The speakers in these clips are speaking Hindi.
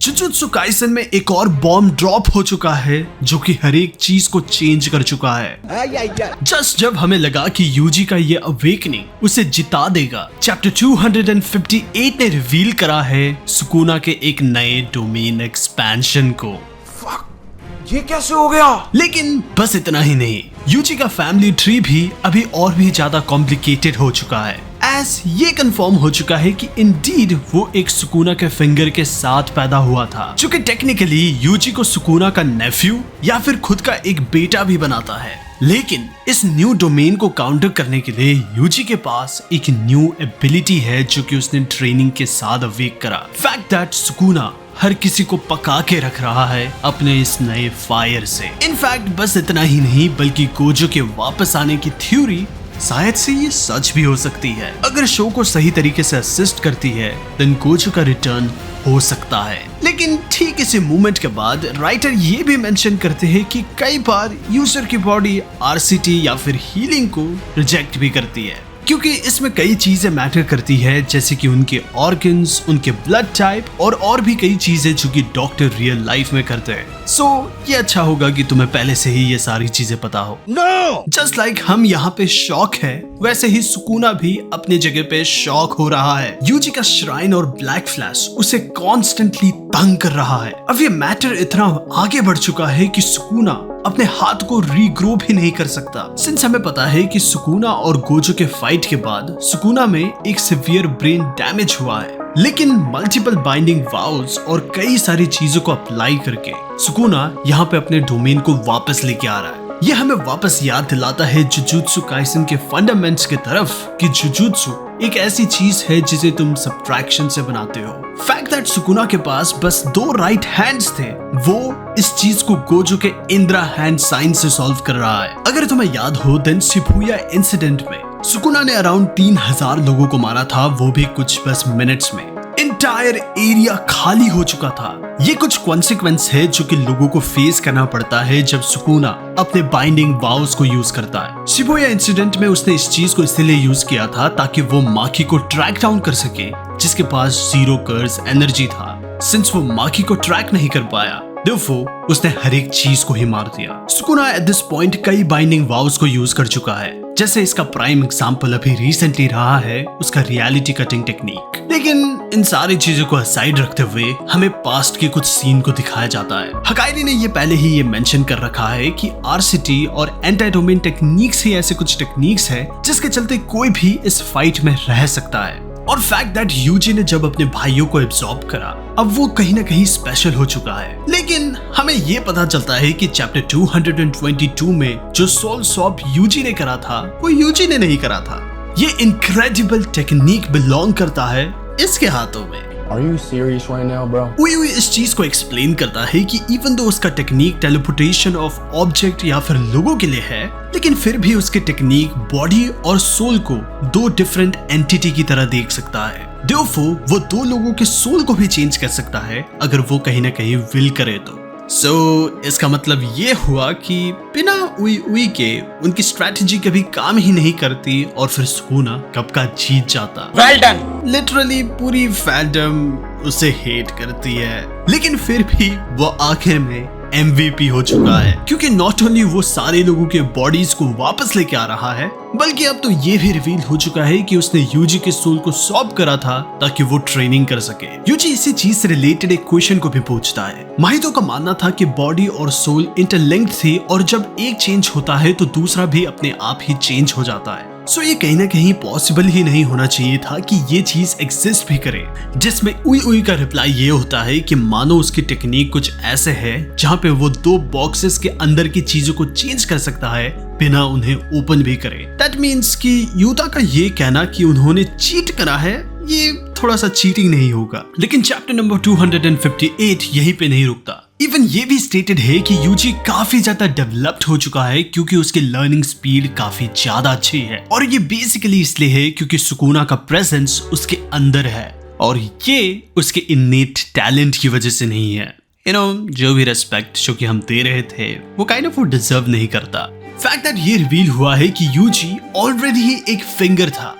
जुजुत्सु काइसन में एक और बॉम्ब ड्रॉप हो चुका है जो कि हर एक चीज को चेंज कर चुका है। जस्ट जब हमें लगा कि यूजी का ये अवेकनिंग उसे जिता देगा, चैप्टर 258 ने रिवील करा है सुकुना के एक नए डोमेन एक्सपेंशन को। ये कैसे हो गया? लेकिन बस इतना ही नहीं, यूजी का फैमिली ट्री भी अभी और भी ज्यादा कॉम्प्लिकेटेड हो चुका है। एस ये कंफर्म हो चुका है कि इंडीड वो एक सुकुना के फिंगर के साथ पैदा हुआ था, जो कि टेक्निकली यूजी को सुकुना का नेफ्यू या फिर खुद का एक बेटा भी बनाता है। लेकिन इस न्यू डोमेन को काउंटर करने के लिए यूजी के पास एक न्यू एबिलिटी है जो कि उसने ट्रेनिंग के साथ अवेक करा। फैक्ट दैट सुकुना हर किसी को पका के रख रहा है अपने इस नए फायर से। इनफैक्ट बस इतना ही नहीं, बल्कि गोजो के वापस आने की थ्योरी शायद से ये सच भी हो सकती है। अगर शो को सही तरीके से असिस्ट करती है देन गोजो का रिटर्न हो सकता है। लेकिन ठीक इसी मूवमेंट के बाद राइटर ये भी मेंशन करते हैं कि कई बार यूजर की बॉडी आरसीटी या फिर हीलिंग को रिजेक्ट भी करती है, क्योंकि इसमें कई चीजें मैटर करती है, जैसे कि उनके ऑर्गन्स, उनके ब्लड टाइप और भी कई चीजें जो कि डॉक्टर रियल लाइफ में करते हैं। सो ये अच्छा होगा कि तुम्हें पहले से ही ये सारी चीजें पता हो। जस्ट लाइक हम यहाँ पे शॉक है, वैसे ही सुकुना भी अपनी जगह पे शॉक हो रहा है। यूजी का श्राइन और ब्लैक फ्लैश उसे कॉन्स्टेंटली तंग कर रहा है। अब ये मैटर इतना आगे बढ़ चुका है कि सुकुना अपने हाथ को रीग्रो भी नहीं कर सकता। सिंस हमें पता है कि सुकुना और गोजो के फाइट के बाद सुकुना में एक सिवियर ब्रेन डैमेज हुआ है, लेकिन मल्टीपल बाइंडिंग वाउल्स और कई सारी चीजों को अप्लाई करके सुकुना यहाँ पे अपने डोमेन को वापस लेके आ रहा है। ये हमें वापस याद दिलाता है जुजुत्सु काइसन के फंडामेंट्स की तरफ कि जुजुत्सु एक ऐसी चीज है जिसे तुम सब्ट्रैक्शन से बनाते हो। फैक्ट दैट सुकुना के पास बस 2 राइट हैंड्स थे, वो इस चीज को गोजो के इंद्रा हैंड साइन से सॉल्व कर रहा है। अगर तुम्हें याद हो देन शिबुया इंसिडेंट में सुकुना ने अराउंड 3000 लोगों को मारा था, वो भी कुछ बस मिनट्स में। इंटायर एरिया खाली हो चुका था। ये कुछ कॉन्सिक्वेंस है जो कि लोगों को फेस करना पड़ता है जब सुकुना अपने बाइंडिंग वाउस को यूज करता है। शिबुया इंसिडेंट में उसने इस चीज को इसलिए यूज किया था ताकि वो माकी को ट्रैक डाउन कर सके, जिसके पास 0 कर्स एनर्जी था। सिंस वो माकी को ट्रैक नहीं कर पाया, therefore उसने हर एक चीज को ही मार दिया। सुकुना एट दिस पॉइंट कई बाइंडिंग वाउस को यूज कर चुका है, जैसे इसका प्राइम एग्जांपल अभी रिसेंटली रहा है उसका रियलिटी कटिंग टेक्निक। लेकिन इन सारी चीजों को असाइड रखते हुए हमें पास्ट के कुछ सीन को दिखाया जाता है। हकाइरी ने ये पहले ही ये मेंशन कर रखा है कि आरसीटी और एंटी डोमेन टेक्निक्स ही ऐसे कुछ टेक्निक्स है जिसके चलते कोई भी इस फाइट में रह सकता है। और फैक्ट दैट यूजी ने जब अपने भाइयों को एब्सॉर्ब करा, अब वो कहीं ना कहीं स्पेशल हो चुका है। लेकिन हमें ये पता चलता है कि चैप्टर 222 में जो सोल स्वैप यूजी ने करा था वो यूजी ने नहीं करा था। ये इनक्रेडिबल टेक्निक बिलोंग करता है इसके हाथों में। Are you serious right now, bro? उई इस चीज को एक्सप्लेन करता है कि इवन दो उसका टेक्निक टेलीपोर्टेशन ऑफ ऑब्जेक्ट या फिर लोगों के लिए है, लेकिन फिर भी उसके टेक्निक बॉडी और सोल को 2 डिफरेंट एंटिटी की तरह देख सकता है। Therefore, वो 2 लोगों के सोल को भी चेंज कर सकता है अगर वो कहीं ना कहीं विल करे तो। इसका मतलब ये हुआ कि बिना उई के उनकी स्ट्रैटेजी कभी काम ही नहीं करती और फिर सुकुना कब का जीत जाता। Well done. लिटरली पूरी फैंडम उसे हेट करती है, लेकिन फिर भी वो आखिर में MVP हो चुका है, क्योंकि नॉट ओनली वो सारे लोगों के बॉडीज को वापस लेके आ रहा है, बल्कि अब तो ये भी रिवील हो चुका है कि उसने यूजी के सोल को सॉल्व करा था ताकि वो ट्रेनिंग कर सके। यूजी इसी चीज से रिलेटेड एक क्वेश्चन को भी पूछता है। माहितो का मानना था कि बॉडी और सोल इंटरलिंक्ड थी और जब एक चेंज होता है तो दूसरा भी अपने आप ही चेंज हो जाता है। ये कहीं ना कहीं पॉसिबल ही नहीं होना चाहिए था कि ये चीज एग्जिस्ट भी करे। जिसमें उई का रिप्लाई ये होता है कि मानो उसकी टेक्निक कुछ ऐसे है जहाँ पे वो 2 बॉक्सेस के अंदर की चीजों को चेंज कर सकता है बिना उन्हें ओपन भी करे। दैट मीन्स कि यूता का ये कहना कि उन्होंने चीट करा है ये थोड़ा सा चीटिंग नहीं होगा। लेकिन चैप्टर नंबर 258 यहीं पे नहीं रुकता। इवन ये भी स्टेटेड है कि यूजी काफी ज्यादा डेवलप्ड हो चुका है क्योंकि उसकी लर्निंग स्पीड काफी ज्यादा अच्छी है, और ये बेसिकली इसलिए है क्योंकि सुकुना का प्रेजेंस उसके अंदर है और ये उसके इनेट टैलेंट की वजह से नहीं है। जो भी रेस्पेक्ट जो कि हम दे रहे थे वो काइंड ऑफ वो डिजर्व नहीं करता। फैक्ट दैट ये रिवील हुआ है कि यूजी ऑलरेडी ही एक फिंगर था।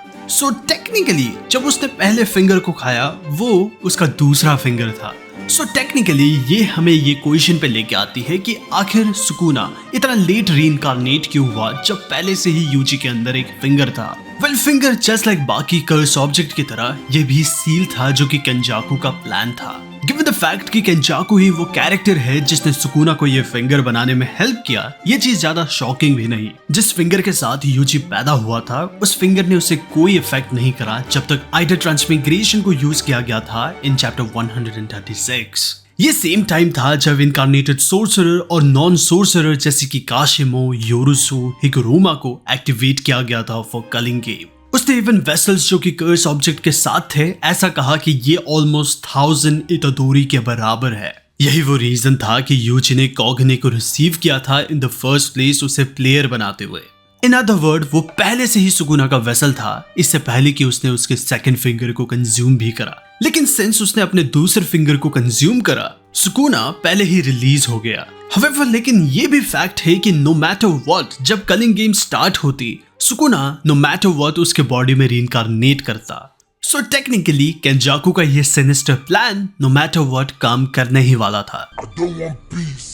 टेक्निकली जब उसने पहले फिंगर को खाया वो उसका दूसरा फिंगर था। सो टेक्निकली ये हमें ये क्वेश्चन पे लेके आती है कि आखिर सुकुना इतना लेट रीइंकार्नेट क्यों हुआ जब पहले से ही यूजी के अंदर एक फिंगर था। वेल फिंगर जस्ट लाइक बाकी कर्स ऑब्जेक्ट की तरह ये भी सील था जो कि केंजाकू का प्लान था। गिवन द फैक्ट कि केंजाकू ही वो कैरेक्टर है जिसने सुकुना को ये फिंगर बनाने में हेल्प किया, ये चीज ज्यादा शॉकिंग भी नहीं। जिस फिंगर के साथ यूजी पैदा हुआ था उस फिंगर ने उसे कोई इफेक्ट नहीं करा जब तक आइडर ट्रांसमिग्रेशन को यूज किया गया था इन चैप्टर 136। ये सेम टाइम था जब इनकार्नेटेड सोर्सरर और नॉन सोर्सरर जैसे कि काशिमो, योरुसु, हिकुरुमा को एक्टिवेट किया गया था फॉर कलिंग गेम। उसने इवन वेसल्स जो कि कर्स ऑब्जेक्ट के साथ थे ऐसा कहा कि ये ऑलमोस्ट 1000 इटादोरी के बराबर है। यही वो रीजन था कि यूजी ने कॉग्ने को रिसीव किया था इन द फर्स्ट प्लेस उसे प्लेयर बनाते हुए। इन अदर वर्ड वो पहले से ही सुकुना का वेसल था इससे पहले कि उसने उसके सेकंड फिंगर को कंज्यूम भी करा। लेकिन सिंस उसने अपने दूसरे फिंगर को कंज्यूम करा सुकुना पहले ही रिलीज हो गया। However, लेकिन ये भी फैक्ट है कि नो मैटर व्हाट जब कलिंग गेम स्टार्ट होती सुकुना नो मैटर व्हाट उसके बॉडी में रीइंकार्नेट करता। सो टेक्निकली केंजाकू का ये sinister plan no matter what काम करने ही वाला था। I don't want peace.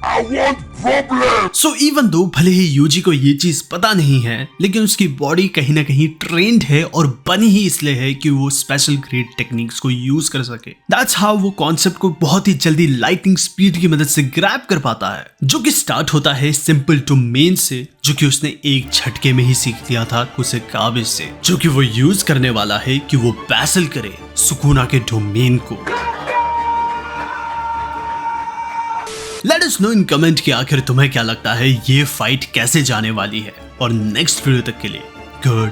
I want problems. So even though भले ही यूजी को ये चीज पता नहीं है लेकिन उसकी बॉडी कहीं ना कहीं ट्रेंड है और बनी ही इसलिए है कि वो स्पेशल ग्रेड टेक्निक्स को यूज कर सके। दैट्स हाउ वो कॉन्सेप्ट को बहुत ही जल्दी लाइटनिंग स्पीड की मदद से ग्रैब कर पाता है जो कि स्टार्ट होता है सिंपल टू मेन से जो कि उसने एक झटके में ही सीख लिया था कुसेकाबे से, जो कि वो यूज करने वाला है कि वो बैसल करे सुकुना के डोमेन को। Let us know in comment कि आखिर तुम्हें क्या लगता है ये फाइट कैसे जाने वाली है और नेक्स्ट वीडियो तक के लिए गुड